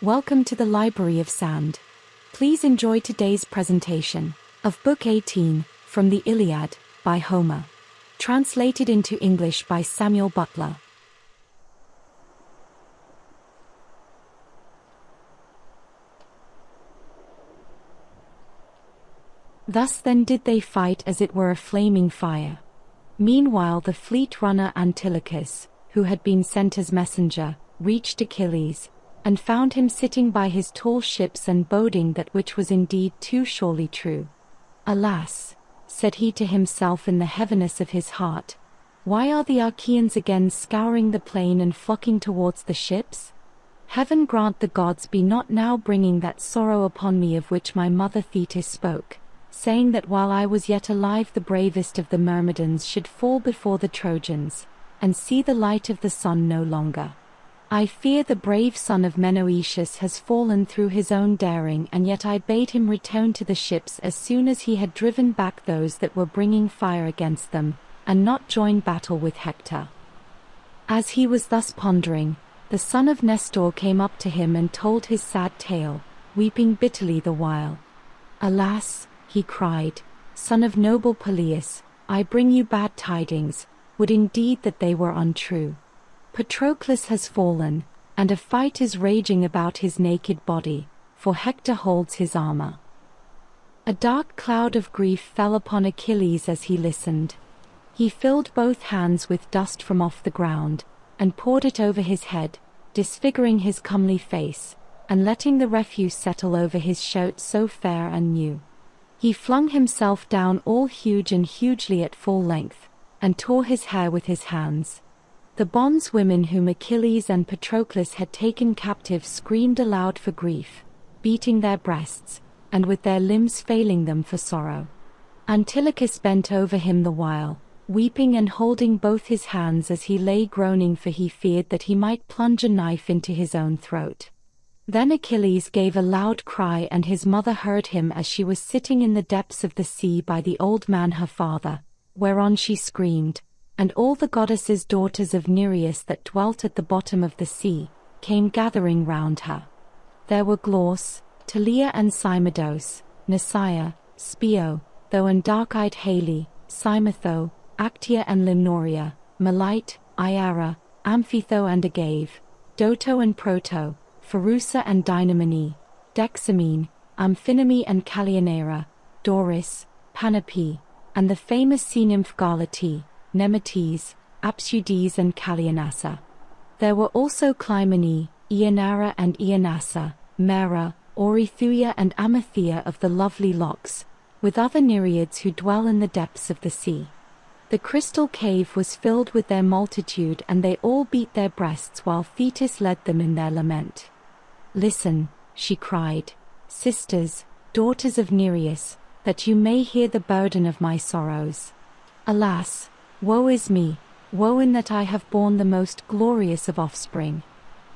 Welcome to the Library of Sand. Please enjoy today's presentation of Book 18 from the Iliad by Homer. Translated into English by Samuel Butler. Thus then did they fight as it were a flaming fire. Meanwhile the fleet runner Antilochus, who had been sent as messenger, reached Achilles, and found him sitting by his tall ships and boding that which was indeed too surely true. Alas, said he to himself in the heaviness of his heart, why are the Achaeans again scouring the plain and flocking towards the ships? Heaven grant the gods be not now bringing that sorrow upon me of which my mother Thetis spoke, saying that while I was yet alive the bravest of the Myrmidons should fall before the Trojans, and see the light of the sun no longer. I fear the brave son of Menoetius has fallen through his own daring, and yet I bade him return to the ships as soon as he had driven back those that were bringing fire against them, and not join battle with Hector. As he was thus pondering, the son of Nestor came up to him and told his sad tale, weeping bitterly the while. Alas, he cried, son of noble Peleus, I bring you bad tidings, would indeed that they were untrue. Patroclus has fallen, and a fight is raging about his naked body, for Hector holds his armor. A dark cloud of grief fell upon Achilles as he listened. He filled both hands with dust from off the ground, and poured it over his head, disfiguring his comely face, and letting the refuse settle over his shoat so fair and new. He flung himself down all huge and hugely at full length, and tore his hair with his hands. The bondswomen whom Achilles and Patroclus had taken captive screamed aloud for grief, beating their breasts, and with their limbs failing them for sorrow. Antilochus bent over him the while, weeping and holding both his hands as he lay groaning, for he feared that he might plunge a knife into his own throat. Then Achilles gave a loud cry, and his mother heard him as she was sitting in the depths of the sea by the old man her father, whereon she screamed, and all the goddesses daughters of Nereus that dwelt at the bottom of the sea, came gathering round her. There were Glauce, Talia and Cymodos, Nisaea, Spio, Tho and dark-eyed Hale, Cymotho, Actia and Limnoria, Melite, Iara, Amphitho and Agave, Doto and Proto, Pharusa and Dynamene, Dexamene, Amphinome and Calianera, Doris, Panope, and the famous sea-nymph Galate, Nemetes, Apsudes and Calianassa. There were also Clymene, Ionara and Ionassa, Mera, Orithuia and Amathea of the lovely locks, with other Nereids who dwell in the depths of the sea. The crystal cave was filled with their multitude, and they all beat their breasts while Thetis led them in their lament. Listen, she cried, sisters, daughters of Nereus, that you may hear the burden of my sorrows. Alas, woe is me, woe in that I have borne the most glorious of offspring.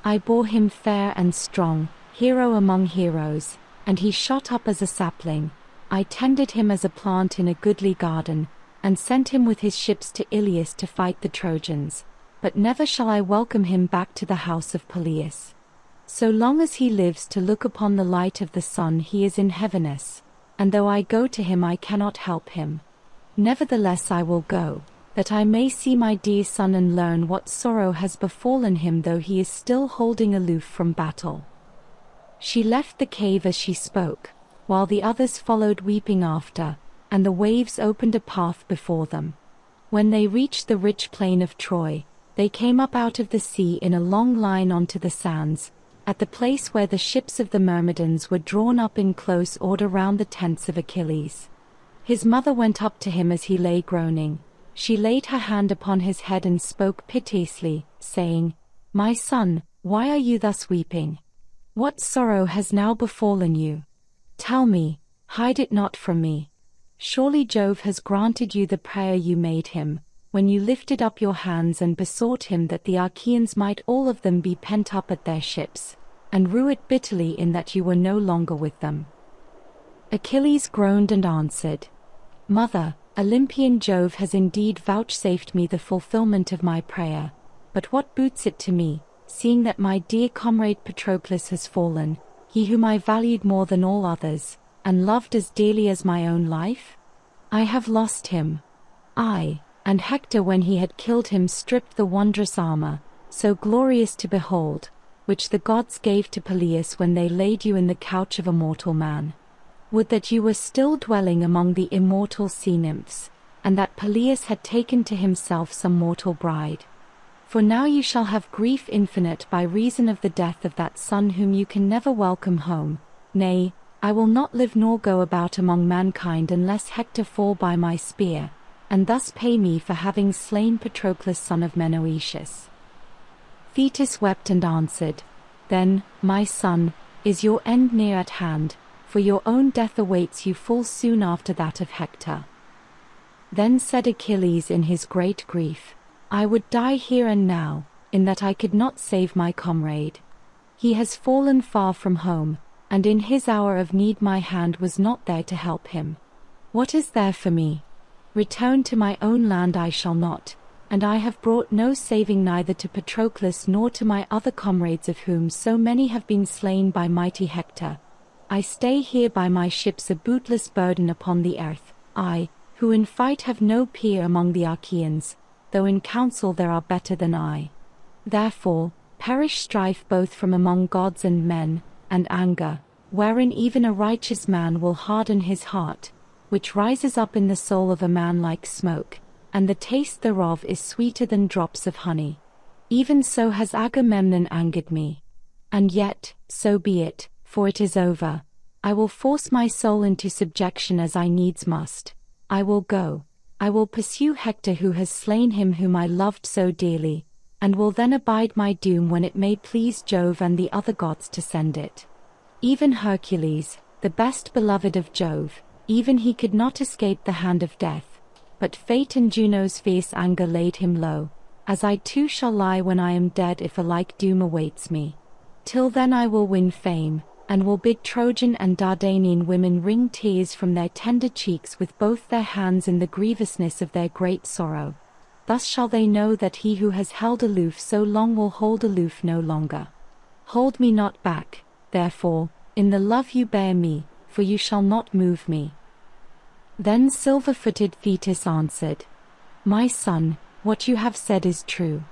I bore him fair and strong, hero among heroes, and he shot up as a sapling. I tended him as a plant in a goodly garden, and sent him with his ships to Iliad to fight the Trojans, but never shall I welcome him back to the house of Peleus. So long as he lives to look upon the light of the sun he is in heaviness, and though I go to him I cannot help him. Nevertheless I will go, that I may see my dear son and learn what sorrow has befallen him, though he is still holding aloof from battle. She left the cave as she spoke, while the others followed weeping after, and the waves opened a path before them. When they reached the rich plain of Troy, they came up out of the sea in a long line onto the sands, at the place where the ships of the Myrmidons were drawn up in close order round the tents of Achilles. His mother went up to him as he lay groaning. She laid her hand upon his head and spoke piteously, saying, My son, why are you thus weeping? What sorrow has now befallen you? Tell me, hide it not from me. Surely Jove has granted you the prayer you made him, when you lifted up your hands and besought him that the Achaeans might all of them be pent up at their ships, and rue it bitterly in that you were no longer with them. Achilles groaned and answered, Mother, Olympian Jove has indeed vouchsafed me the fulfillment of my prayer, but what boots it to me, seeing that my dear comrade Patroclus has fallen, he whom I valued more than all others, and loved as dearly as my own life? I have lost him. I, and Hector when he had killed him stripped the wondrous armor, so glorious to behold, which the gods gave to Peleus when they laid you in the couch of a mortal man. Would that you were still dwelling among the immortal sea nymphs, and that Peleus had taken to himself some mortal bride. For now you shall have grief infinite by reason of the death of that son whom you can never welcome home. Nay, I will not live nor go about among mankind unless Hector fall by my spear, and thus pay me for having slain Patroclus son of Menoetius. Thetis wept and answered, Then, my son, is your end near at hand, for your own death awaits you full soon after that of Hector. Then said Achilles in his great grief, I would die here and now, in that I could not save my comrade. He has fallen far from home, and in his hour of need my hand was not there to help him. What is there for me? Return to my own land I shall not, and I have brought no saving neither to Patroclus nor to my other comrades of whom so many have been slain by mighty Hector. I stay here by my ships a bootless burden upon the earth, I, who in fight have no peer among the Achaeans, though in council there are better than I. Therefore, perish strife both from among gods and men, and anger, wherein even a righteous man will harden his heart, which rises up in the soul of a man like smoke, and the taste thereof is sweeter than drops of honey. Even so has Agamemnon angered me. And yet, so be it, for it is over. I will force my soul into subjection as I needs must. I will go. I will pursue Hector who has slain him whom I loved so dearly, and will then abide my doom when it may please Jove and the other gods to send it. Even Hercules, the best beloved of Jove, even he could not escape the hand of death, but fate and Juno's fierce anger laid him low, as I too shall lie when I am dead if a like doom awaits me. Till then I will win fame, and will bid Trojan and Dardanian women wring tears from their tender cheeks with both their hands in the grievousness of their great sorrow. Thus shall they know that he who has held aloof so long will hold aloof no longer. Hold me not back, therefore, in the love you bear me, for you shall not move me. Then silver-footed Thetis answered, My son, what you have said is true.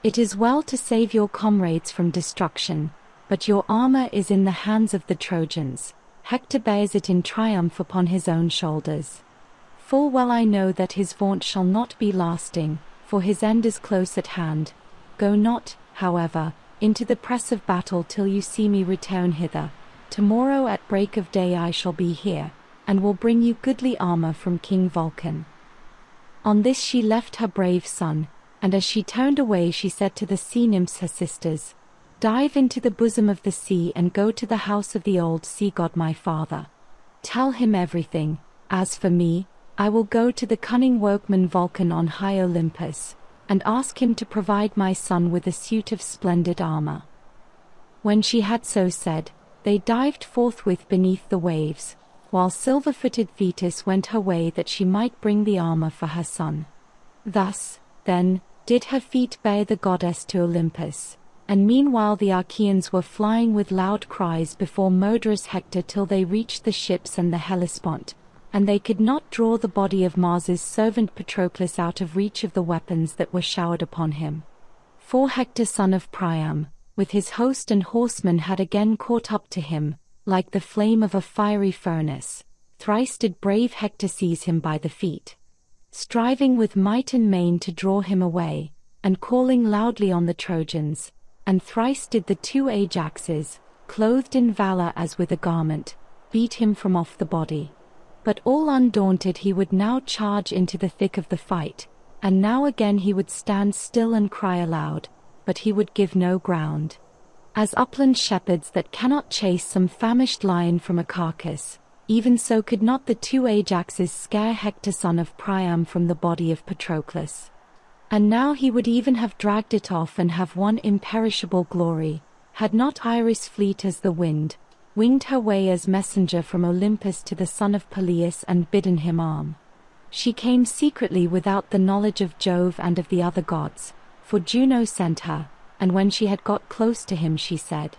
It is well to save your comrades from destruction, but your armor is in the hands of the Trojans. Hector bears it in triumph upon his own shoulders. Full well I know that his vaunt shall not be lasting, for his end is close at hand. Go not, however, into the press of battle till you see me return hither. Tomorrow at break of day I shall be here, and will bring you goodly armor from King Vulcan. On this she left her brave son, and as she turned away she said to the sea nymphs her sisters, Dive into the bosom of the sea and go to the house of the old sea god my father. Tell him everything. As for me, I will go to the cunning workman Vulcan on high Olympus, and ask him to provide my son with a suit of splendid armor. When she had so said, they dived forthwith beneath the waves, while silver-footed Thetis went her way that she might bring the armor for her son. Thus, then, did her feet bear the goddess to Olympus, and meanwhile the Achaeans were flying with loud cries before murderous Hector till they reached the ships and the Hellespont, and they could not draw the body of Mars's servant Patroclus out of reach of the weapons that were showered upon him. For Hector son of Priam, with his host and horsemen had again caught up to him, like the flame of a fiery furnace. Thrice did brave Hector seize him by the feet, striving with might and main to draw him away, and calling loudly on the Trojans, and thrice did the two Ajaxes, clothed in valor as with a garment, beat him from off the body. But all undaunted he would now charge into the thick of the fight, and now again he would stand still and cry aloud, but he would give no ground. As upland shepherds that cannot chase some famished lion from a carcass, even so could not the two Ajaxes scare Hector son of Priam from the body of Patroclus. And now he would even have dragged it off and have won imperishable glory, had not Iris fleet as the wind, winged her way as messenger from Olympus to the son of Peleus and bidden him arm. She came secretly without the knowledge of Jove and of the other gods, for Juno sent her, and when she had got close to him she said,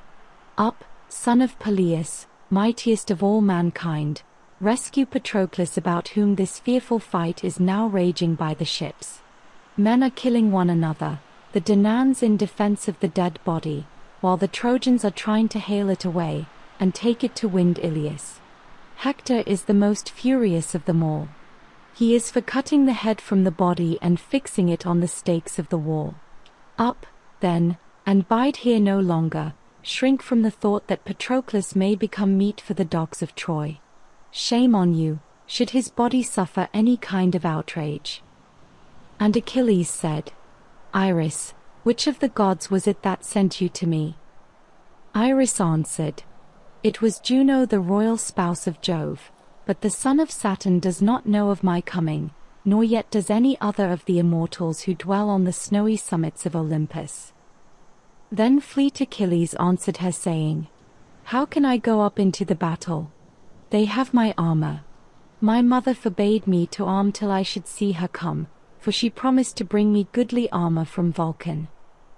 "Up, son of Peleus, mightiest of all mankind, rescue Patroclus about whom this fearful fight is now raging by the ships. Men are killing one another, the Danaans in defense of the dead body, while the Trojans are trying to hale it away, and take it to wind Ilias. Hector is the most furious of them all. He is for cutting the head from the body and fixing it on the stakes of the wall. Up, then, and bide here no longer, shrink from the thought that Patroclus may become meat for the dogs of Troy. Shame on you, should his body suffer any kind of outrage." And Achilles said, "Iris, which of the gods was it that sent you to me?" Iris answered, "It was Juno, the royal spouse of Jove, but the son of Saturn does not know of my coming, nor yet does any other of the immortals who dwell on the snowy summits of Olympus." Then fleet Achilles answered her saying, "How can I go up into the battle? They have my armor. My mother forbade me to arm till I should see her come, for she promised to bring me goodly armor from Vulcan.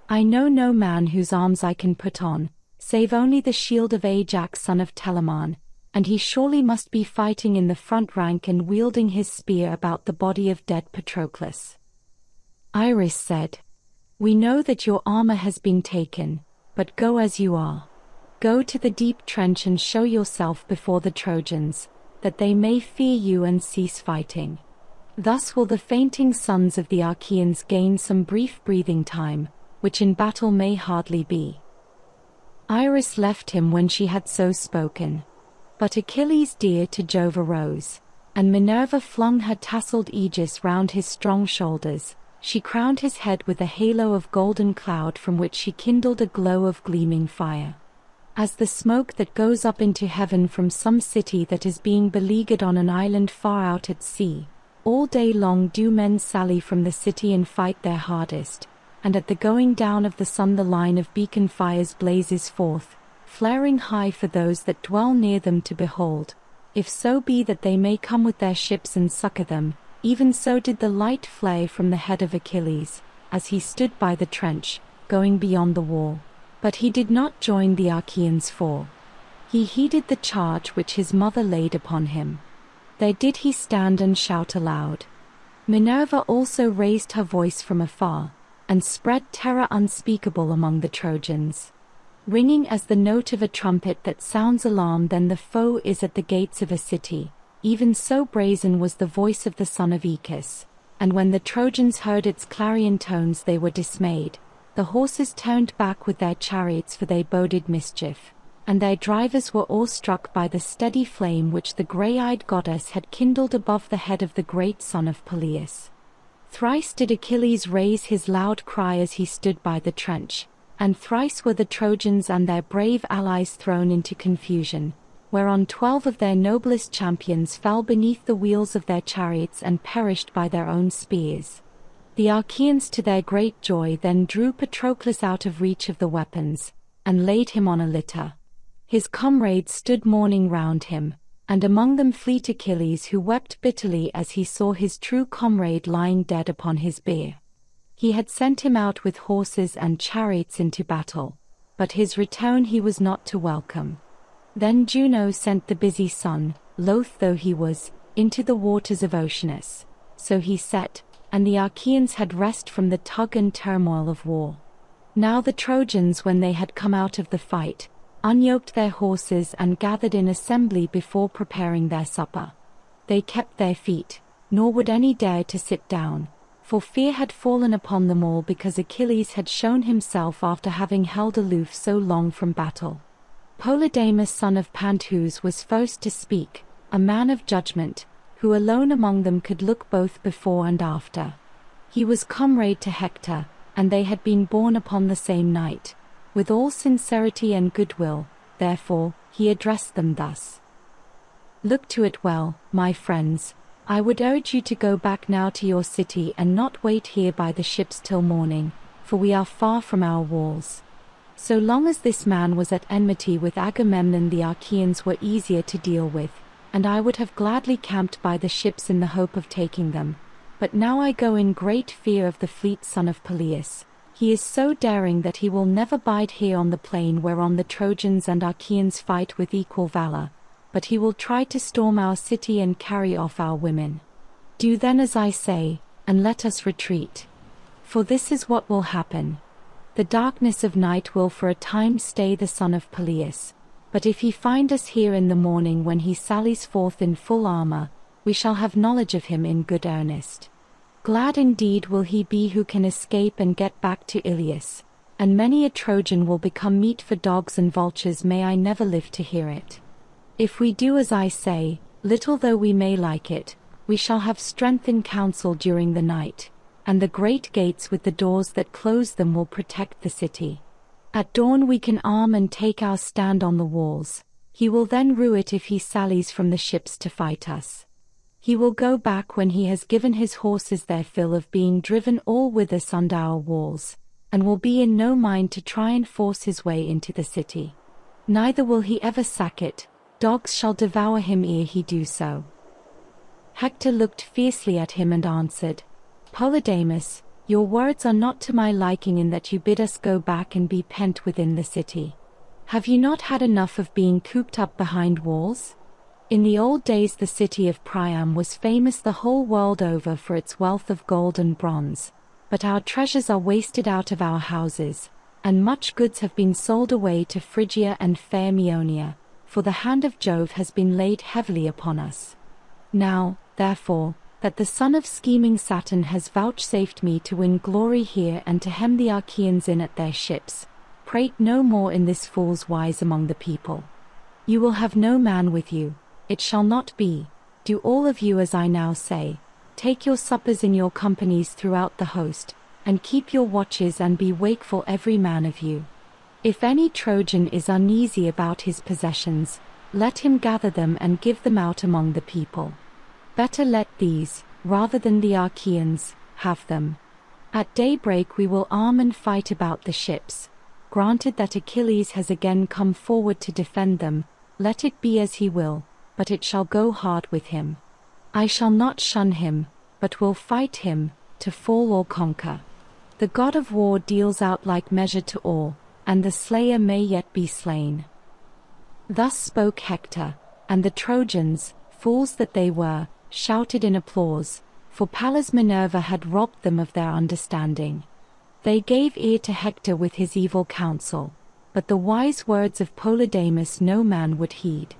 I know no man whose arms I can put on, save only the shield of Ajax son of Telamon, and he surely must be fighting in the front rank and wielding his spear about the body of dead Patroclus." Iris said, "We know that your armor has been taken, but go as you are. Go to the deep trench and show yourself before the Trojans, that they may fear you and cease fighting. Thus will the fainting sons of the Achaeans gain some brief breathing time, which in battle may hardly be." Iris left him when she had so spoken. But Achilles dear to Jove arose, and Minerva flung her tasseled aegis round his strong shoulders. She crowned his head with a halo of golden cloud from which she kindled a glow of gleaming fire. As the smoke that goes up into heaven from some city that is being beleaguered on an island far out at sea, all day long do men sally from the city and fight their hardest, and at the going down of the sun the line of beacon fires blazes forth, flaring high for those that dwell near them to behold, if so be that they may come with their ships and succor them. Even so did the light flare from the head of Achilles, as he stood by the trench, going beyond the wall. But he did not join the Achaeans' fall. He heeded the charge which his mother laid upon him. There did he stand and shout aloud. Minerva also raised her voice from afar, and spread terror unspeakable among the Trojans. Ringing as the note of a trumpet that sounds alarm then the foe is at the gates of a city, even so brazen was the voice of the son of Aeacus, and when the Trojans heard its clarion tones they were dismayed. The horses turned back with their chariots for they boded mischief, and their drivers were awestruck by the steady flame which the grey-eyed goddess had kindled above the head of the great son of Peleus. Thrice did Achilles raise his loud cry as he stood by the trench, and thrice were the Trojans and their brave allies thrown into confusion, whereon 12 of their noblest champions fell beneath the wheels of their chariots and perished by their own spears. The Achaeans to their great joy then drew Patroclus out of reach of the weapons, and laid him on a litter. His comrades stood mourning round him, and among them fleet Achilles who wept bitterly as he saw his true comrade lying dead upon his bier. He had sent him out with horses and chariots into battle, but his return he was not to welcome. Then Juno sent the busy sun, loath though he was, into the waters of Oceanus. So he set, and the Achaeans had rest from the tug and turmoil of war. Now the Trojans, when they had come out of the fight, unyoked their horses and gathered in assembly before preparing their supper. They kept their feet, nor would any dare to sit down, for fear had fallen upon them all because Achilles had shown himself after having held aloof so long from battle. Polydamas son of Panthous was first to speak, a man of judgment, who alone among them could look both before and after. He was comrade to Hector, and they had been born upon the same night. With all sincerity and goodwill, therefore, he addressed them thus. "Look to it well, my friends. I would urge you to go back now to your city and not wait here by the ships till morning, for we are far from our walls." So long as this man was at enmity with Agamemnon the Achaeans were easier to deal with, and I would have gladly camped by the ships in the hope of taking them. But now I go in great fear of the fleet son of Peleus. He is so daring that he will never bide here on the plain whereon the Trojans and Achaeans fight with equal valor, but he will try to storm our city and carry off our women. Do then as I say, and let us retreat. For this is what will happen. The darkness of night will for a time stay the son of Peleus, but if he find us here in the morning when he sallies forth in full armor, we shall have knowledge of him in good earnest. Glad indeed will he be who can escape and get back to Ilias, and many a Trojan will become meat for dogs and vultures. May I never live to hear it. If we do as I say, little though we may like it, we shall have strength in council during the night, and the great gates with the doors that close them will protect the city. At dawn we can arm and take our stand on the walls. He will then rue it if he sallies from the ships to fight us. He will go back when he has given his horses their fill of being driven all with us under our walls, and will be in no mind to try and force his way into the city. Neither will he ever sack it, dogs shall devour him ere he do so. Hector looked fiercely at him and answered, Polydamas, your words are not to my liking in that you bid us go back and be pent within the city. Have you not had enough of being cooped up behind walls? In the old days the city of Priam was famous the whole world over for its wealth of gold and bronze, but our treasures are wasted out of our houses, and much goods have been sold away to Phrygia and fair Meonia, for the hand of Jove has been laid heavily upon us. Now, therefore, that the son of scheming Saturn has vouchsafed me to win glory here and to hem the Achaeans in at their ships, prate no more in this fool's wise among the people. You will have no man with you. It shall not be. Do all of you as I now say. Take your suppers in your companies throughout the host, and keep your watches and be wakeful every man of you. If any Trojan is uneasy about his possessions, let him gather them and give them out among the people. Better let these, rather than the Achaeans, have them. At daybreak we will arm and fight about the ships. Granted that Achilles has again come forward to defend them, let it be as he will, but it shall go hard with him. I shall not shun him, but will fight him, to fall or conquer. The god of war deals out like measure to all, and the slayer may yet be slain. Thus spoke Hector, and the Trojans, fools that they were, shouted in applause, for Pallas Minerva had robbed them of their understanding. They gave ear to Hector with his evil counsel, but the wise words of Polydamas no man would heed.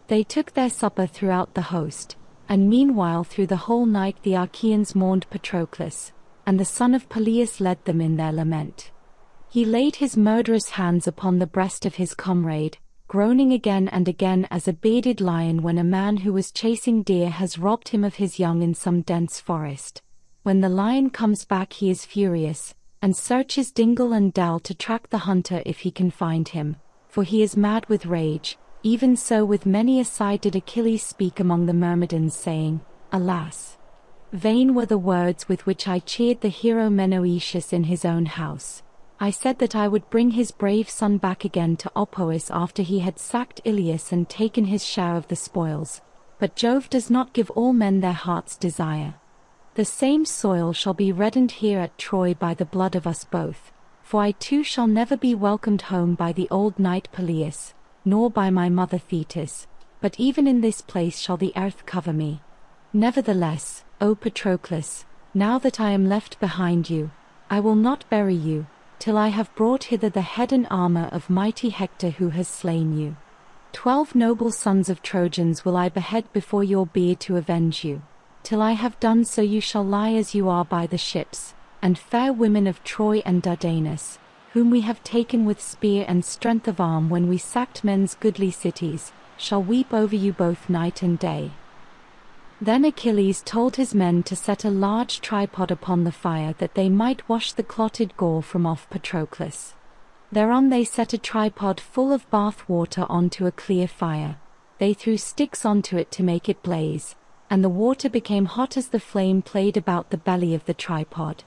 They took their supper throughout the host, and meanwhile through the whole night the Achaeans mourned Patroclus, and the son of Peleus led them in their lament. He laid his murderous hands upon the breast of his comrade, groaning again and again as a bearded lion when a man who was chasing deer has robbed him of his young in some dense forest. When the lion comes back he is furious, and searches dingle and dell to track the hunter if he can find him, for he is mad with rage. Even so with many a sigh did Achilles speak among the Myrmidons, saying, Alas! Vain were the words with which I cheered the hero Menoetius in his own house. I said that I would bring his brave son back again to Opois after he had sacked Ilias and taken his share of the spoils, but Jove does not give all men their heart's desire. The same soil shall be reddened here at Troy by the blood of us both, for I too shall never be welcomed home by the old knight Peleus, nor by my mother Thetis, but even in this place shall the earth cover me. Nevertheless, O Patroclus, now that I am left behind you, I will not bury you, till I have brought hither the head and armor of mighty Hector who has slain you. 12 noble sons of Trojans will I behead before your bier to avenge you. Till I have done so you shall lie as you are by the ships, and fair women of Troy and Dardanus, whom we have taken with spear and strength of arm when we sacked men's goodly cities, shall weep over you both night and day. Then Achilles told his men to set a large tripod upon the fire that they might wash the clotted gore from off Patroclus. Thereon they set a tripod full of bath water onto a clear fire. They threw sticks onto it to make it blaze, and the water became hot as the flame played about the belly of the tripod.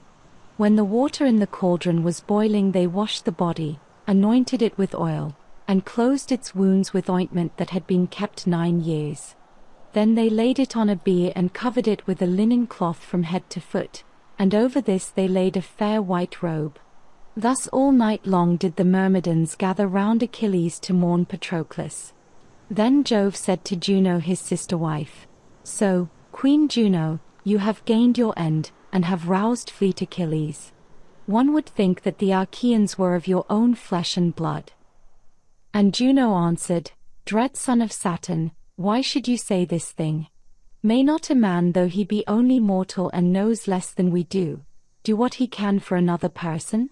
When the water in the cauldron was boiling they washed the body, anointed it with oil, and closed its wounds with ointment that had been kept 9 years. Then they laid it on a bier and covered it with a linen cloth from head to foot, and over this they laid a fair white robe. Thus all night long did the Myrmidons gather round Achilles to mourn Patroclus. Then Jove said to Juno his sister wife, "So, Queen Juno, you have gained your end, and have roused fleet Achilles. One would think that the Achaeans were of your own flesh and blood." And Juno answered, "Dread son of Saturn, why should you say this thing? May not a man, though he be only mortal and knows less than we do what he can for another person?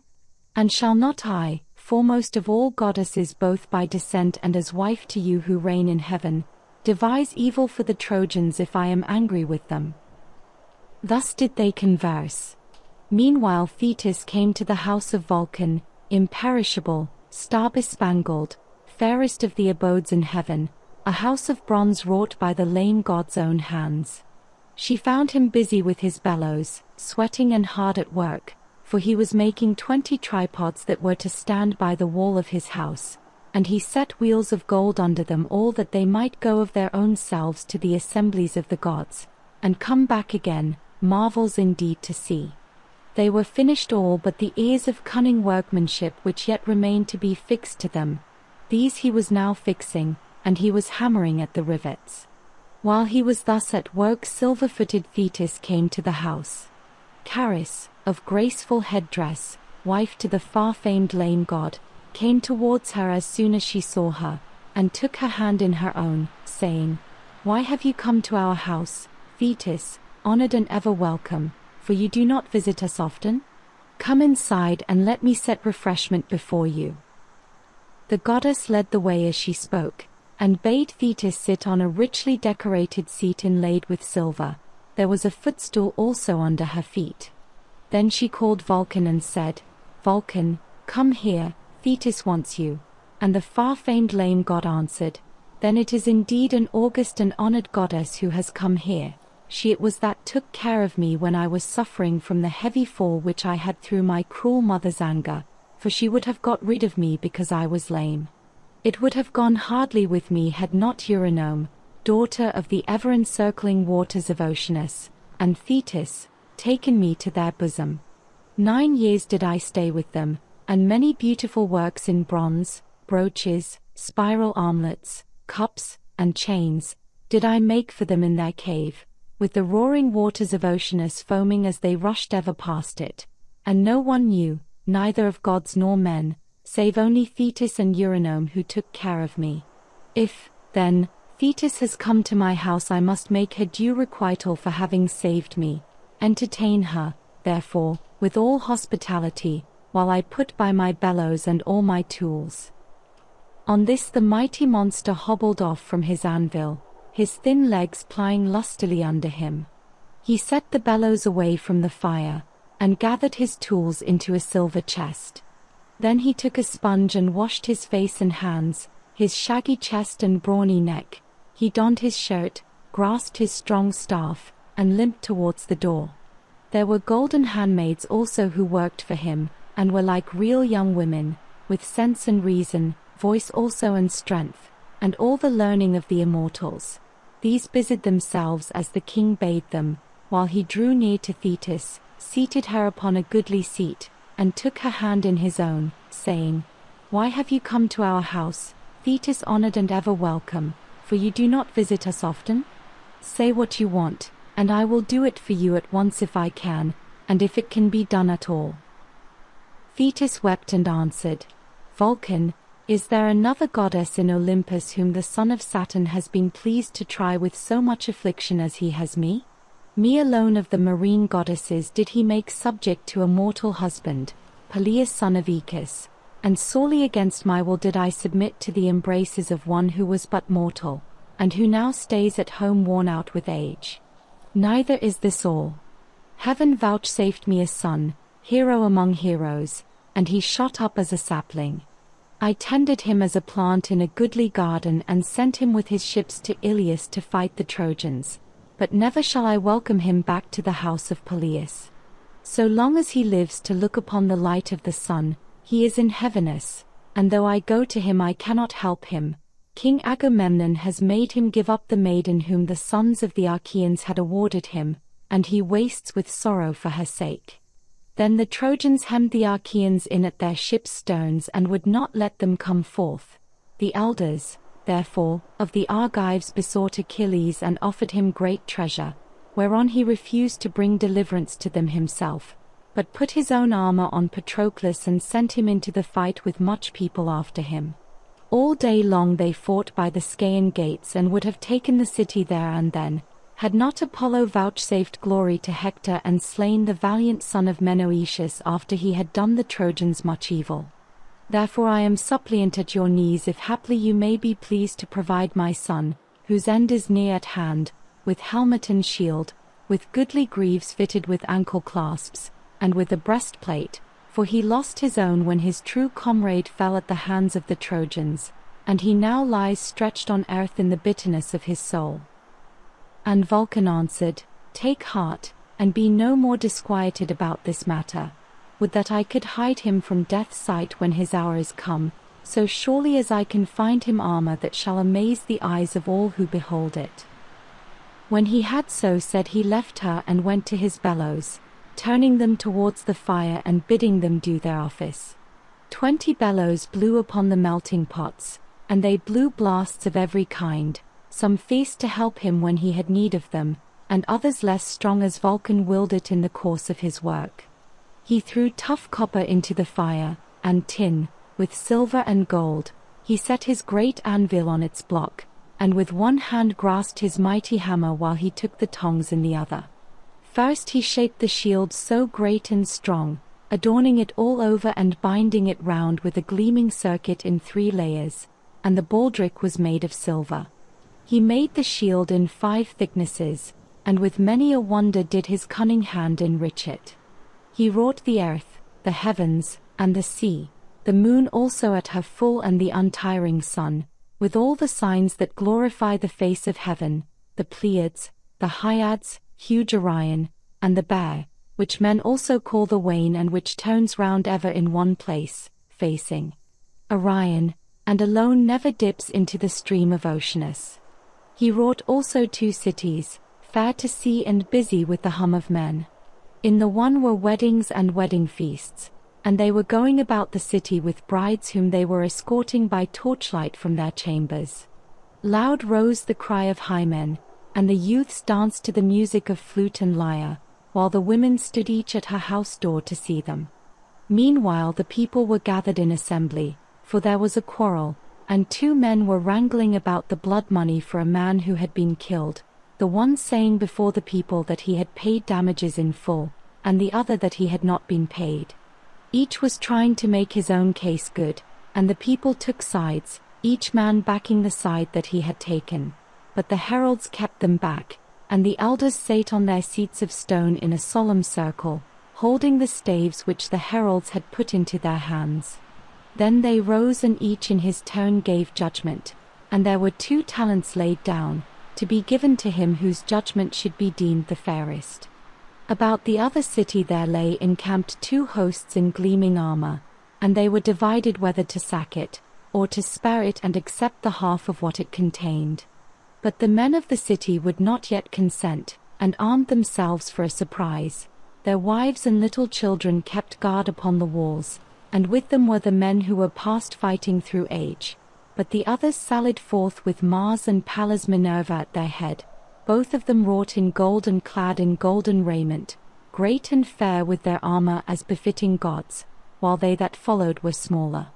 And shall not I, foremost of all goddesses both by descent and as wife to you who reign in heaven, devise evil for the Trojans if I am angry with them?" Thus did they converse. Meanwhile Thetis came to the house of Vulcan, imperishable, star-bespangled, fairest of the abodes in heaven, a house of bronze wrought by the lame god's own hands. She found him busy with his bellows, sweating and hard at work, for he was making 20 tripods that were to stand by the wall of his house, and he set wheels of gold under them all that they might go of their own selves to the assemblies of the gods, and come back again, marvels indeed to see. They were finished all but the ears of cunning workmanship which yet remained to be fixed to them. These he was now fixing, and he was hammering at the rivets. While he was thus at work, silver-footed Thetis came to the house. Charis, of graceful headdress, wife to the far-famed lame god, came towards her as soon as she saw her, and took her hand in her own, saying, "Why have you come to our house, Thetis, honored and ever welcome, for you do not visit us often? Come inside and let me set refreshment before you." The goddess led the way as she spoke, and bade Thetis sit on a richly decorated seat inlaid with silver. There was a footstool also under her feet. Then she called Vulcan and said, "Vulcan, come here, Thetis wants you." And the far-famed lame god answered, "Then it is indeed an august and honored goddess who has come here. She it was that took care of me when I was suffering from the heavy fall which I had through my cruel mother's anger, for she would have got rid of me because I was lame. It would have gone hardly with me had not Eurynome, daughter of the ever-encircling waters of Oceanus, and Thetis, taken me to their bosom. 9 years did I stay with them, and many beautiful works in bronze, brooches, spiral armlets, cups, and chains, did I make for them in their cave, with the roaring waters of Oceanus foaming as they rushed ever past it. And no one knew, neither of gods nor men, save only Thetis and Eurynome who took care of me. If, then, Thetis has come to my house, I must make her due requital for having saved me. Entertain her, therefore, with all hospitality, while I put by my bellows and all my tools." On this the mighty monster hobbled off from his anvil, his thin legs plying lustily under him. He set the bellows away from the fire, and gathered his tools into a silver chest. Then he took a sponge and washed his face and hands, his shaggy chest and brawny neck. He donned his shirt, grasped his strong staff, and limped towards the door. There were golden handmaids also who worked for him, and were like real young women, with sense and reason, voice also and strength, and all the learning of the immortals. These busied themselves as the king bade them, while he drew near to Thetis, seated her upon a goodly seat, and took her hand in his own, saying, "Why have you come to our house, Thetis honored and ever welcome, for you do not visit us often? Say what you want, and I will do it for you at once if I can, and if it can be done at all." Thetis wept and answered, "Vulcan, is there another goddess in Olympus whom the son of Saturn has been pleased to try with so much affliction as he has me? Me alone of the marine goddesses did he make subject to a mortal husband, Peleus son of Echus, and sorely against my will did I submit to the embraces of one who was but mortal, and who now stays at home worn out with age. Neither is this all. Heaven vouchsafed me a son, hero among heroes, and he shot up as a sapling. I tended him as a plant in a goodly garden and sent him with his ships to Iliad to fight the Trojans. But never shall I welcome him back to the house of Peleus. So long as he lives to look upon the light of the sun, he is in heaviness, and though I go to him I cannot help him. King Agamemnon has made him give up the maiden whom the sons of the Achaeans had awarded him, and he wastes with sorrow for her sake. Then the Trojans hemmed the Achaeans in at their ships' sterns and would not let them come forth. The elders, therefore, of the Argives besought Achilles and offered him great treasure, whereon he refused to bring deliverance to them himself, but put his own armor on Patroclus and sent him into the fight with much people after him. All day long they fought by the Scaean gates and would have taken the city there and then, had not Apollo vouchsafed glory to Hector and slain the valiant son of Menoetius after he had done the Trojans much evil. Therefore I am suppliant at your knees if haply you may be pleased to provide my son, whose end is near at hand, with helmet and shield, with goodly greaves fitted with ankle clasps, and with a breastplate, for he lost his own when his true comrade fell at the hands of the Trojans, and he now lies stretched on earth in the bitterness of his soul. And Vulcan answered, Take heart, and be no more disquieted about this matter. Would that I could hide him from death's sight when his hour is come, so surely as I can find him armor that shall amaze the eyes of all who behold it. When he had so said he left her and went to his bellows, turning them towards the fire and bidding them do their office. 20 bellows blew upon the melting pots, and they blew blasts of every kind, some fierce to help him when he had need of them, and others less strong as Vulcan willed it in the course of his work. He threw tough copper into the fire, and tin, with silver and gold. He set his great anvil on its block, and with one hand grasped his mighty hammer while he took the tongs in the other. First he shaped the shield so great and strong, adorning it all over and binding it round with a gleaming circuit in 3 layers, and the baldric was made of silver. He made the shield in 5 thicknesses, and with many a wonder did his cunning hand enrich it. He wrought the earth, the heavens, and the sea, the moon also at her full and the untiring sun, with all the signs that glorify the face of heaven, the Pleiads, the Hyads, huge Orion, and the Bear, which men also call the Wain and which turns round ever in one place, facing Orion, and alone never dips into the stream of Oceanus. He wrought also 2 cities, fair to see and busy with the hum of men. In the one were weddings and wedding feasts, and they were going about the city with brides whom they were escorting by torchlight from their chambers. Loud rose the cry of Hymen, and the youths danced to the music of flute and lyre, while the women stood each at her house door to see them. Meanwhile the people were gathered in assembly, for there was a quarrel, and 2 men were wrangling about the blood money for a man who had been killed, the one saying before the people that he had paid damages in full, and the other that he had not been paid. Each was trying to make his own case good, and the people took sides, each man backing the side that he had taken. But the heralds kept them back, and the elders sate on their seats of stone in a solemn circle, holding the staves which the heralds had put into their hands. Then they rose and each in his turn gave judgment, and there were 2 talents laid down, to be given to him whose judgment should be deemed the fairest. About the other city there lay encamped 2 hosts in gleaming armor, and they were divided whether to sack it, or to spare it and accept the half of what it contained. But the men of the city would not yet consent, and armed themselves for a surprise. Their wives and little children kept guard upon the walls, and with them were the men who were past fighting through age. But the others sallied forth with Mars and Pallas Minerva at their head, both of them wrought in gold and clad in golden raiment, great and fair with their armor as befitting gods, while they that followed were smaller.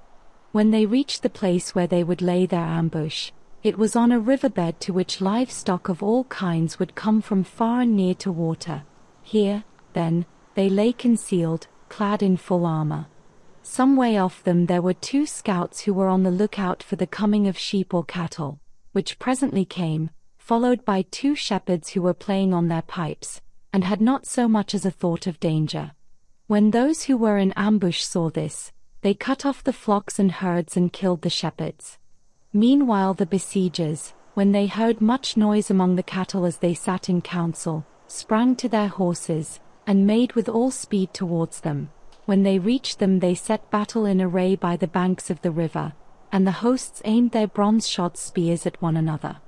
When they reached the place where they would lay their ambush, it was on a riverbed to which livestock of all kinds would come from far and near to water. Here, then, they lay concealed, clad in full armor. Some way off them there were 2 scouts who were on the lookout for the coming of sheep or cattle, which presently came, followed by 2 shepherds who were playing on their pipes, and had not so much as a thought of danger. When those who were in ambush saw this, they cut off the flocks and herds and killed the shepherds. Meanwhile the besiegers, when they heard much noise among the cattle as they sat in council, sprang to their horses, and made with all speed towards them. When they reached them they set battle in array by the banks of the river, and the hosts aimed their bronze-shod spears at one another.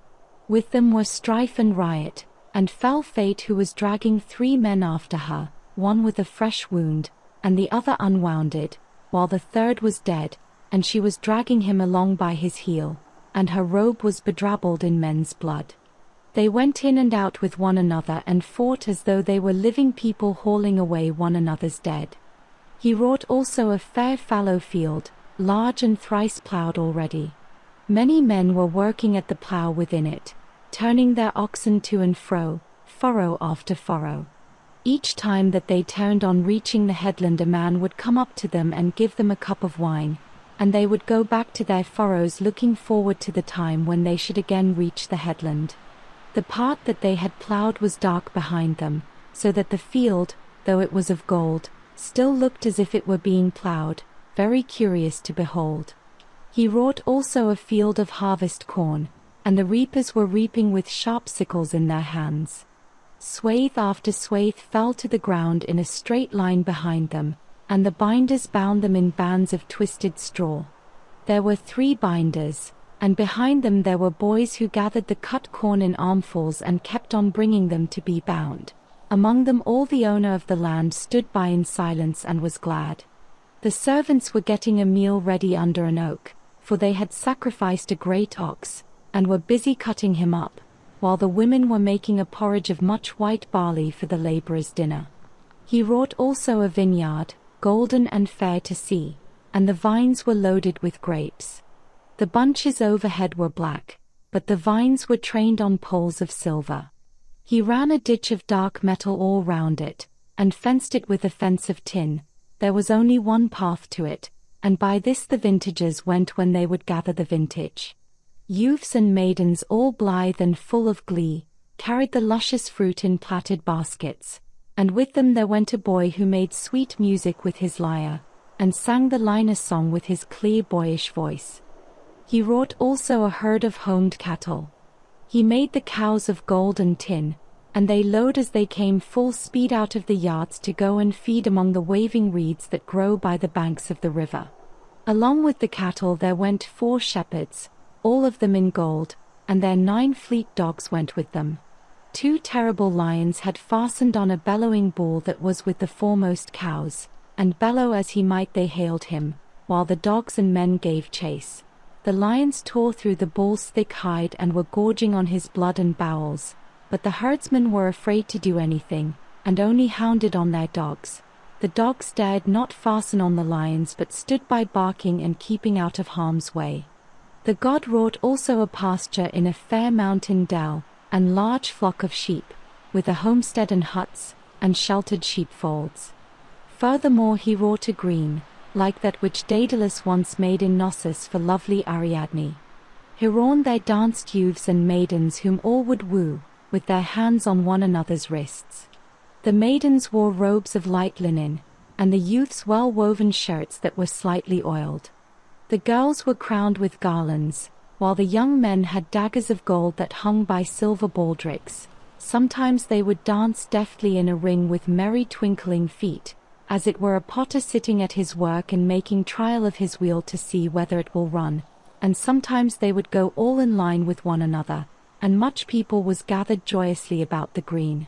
With them were strife and riot, and fell Fate who was dragging 3 men after her, one with a fresh wound, and the other unwounded, while the third was dead, and she was dragging him along by his heel, and her robe was bedrabbled in men's blood. They went in and out with one another and fought as though they were living people hauling away one another's dead. He wrought also a fair fallow field, large and thrice ploughed already. Many men were working at the plough within it, turning their oxen to and fro, furrow after furrow. Each time that they turned on reaching the headland, a man would come up to them and give them a cup of wine, and they would go back to their furrows looking forward to the time when they should again reach the headland. The part that they had ploughed was dark behind them, so that the field, though it was of gold, still looked as if it were being ploughed, very curious to behold. He wrought also a field of harvest corn, and the reapers were reaping with sharp sickles in their hands. Swathe after swathe fell to the ground in a straight line behind them, and the binders bound them in bands of twisted straw. There were 3 binders, and behind them there were boys who gathered the cut corn in armfuls and kept on bringing them to be bound. Among them all the owner of the land stood by in silence and was glad. The servants were getting a meal ready under an oak, for they had sacrificed a great ox, and were busy cutting him up, while the women were making a porridge of much white barley for the laborers' dinner. He wrought also a vineyard, golden and fair to see, and the vines were loaded with grapes. The bunches overhead were black, but the vines were trained on poles of silver. He ran a ditch of dark metal all round it, and fenced it with a fence of tin. There was only one path to it, and by this the vintagers went when they would gather the vintage. Youths and maidens, all blithe and full of glee, carried the luscious fruit in plaited baskets, and with them there went a boy who made sweet music with his lyre, and sang the Linus song with his clear boyish voice. He wrought also a herd of homed cattle. He made the cows of gold and tin, and they lowed as they came full speed out of the yards to go and feed among the waving reeds that grow by the banks of the river. Along with the cattle there went 4 shepherds, all of them in gold, and their 9 fleet dogs went with them. 2 terrible lions had fastened on a bellowing bull that was with the foremost cows, and bellow as he might they hailed him, while the dogs and men gave chase. The lions tore through the bull's thick hide and were gorging on his blood and bowels, but the herdsmen were afraid to do anything, and only hounded on their dogs. The dogs dared not fasten on the lions but stood by barking and keeping out of harm's way. The god wrought also a pasture in a fair mountain dell, and large flock of sheep, with a homestead and huts, and sheltered sheepfolds. Furthermore he wrought a green, like that which Daedalus once made in Knossos for lovely Ariadne. Hereon there danced youths and maidens whom all would woo, with their hands on one another's wrists. The maidens wore robes of light linen, and the youths well-woven shirts that were slightly oiled. The girls were crowned with garlands, while the young men had daggers of gold that hung by silver baldricks. Sometimes they would dance deftly in a ring with merry twinkling feet, as it were a potter sitting at his work and making trial of his wheel to see whether it will run, and sometimes they would go all in line with one another, and much people was gathered joyously about the green.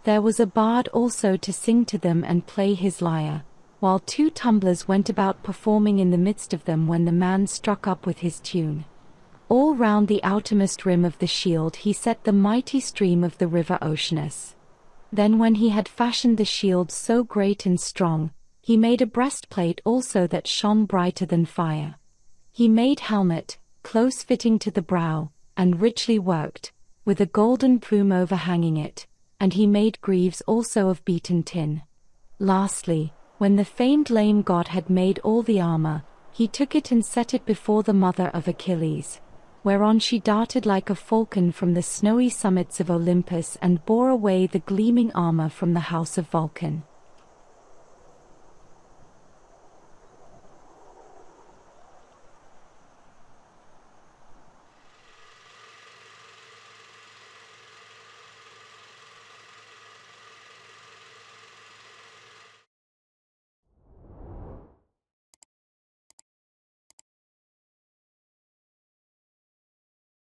There was a bard also to sing to them and play his lyre, while 2 tumblers went about performing in the midst of them when the man struck up with his tune. All round the outermost rim of the shield he set the mighty stream of the river Oceanus. Then when he had fashioned the shield so great and strong, he made a breastplate also that shone brighter than fire. He made helmet, close fitting to the brow, and richly worked, with a golden plume overhanging it, and he made greaves also of beaten tin. Lastly, when the famed lame god had made all the armor, he took it and set it before the mother of Achilles, whereon she darted like a falcon from the snowy summits of Olympus and bore away the gleaming armor from the house of Vulcan.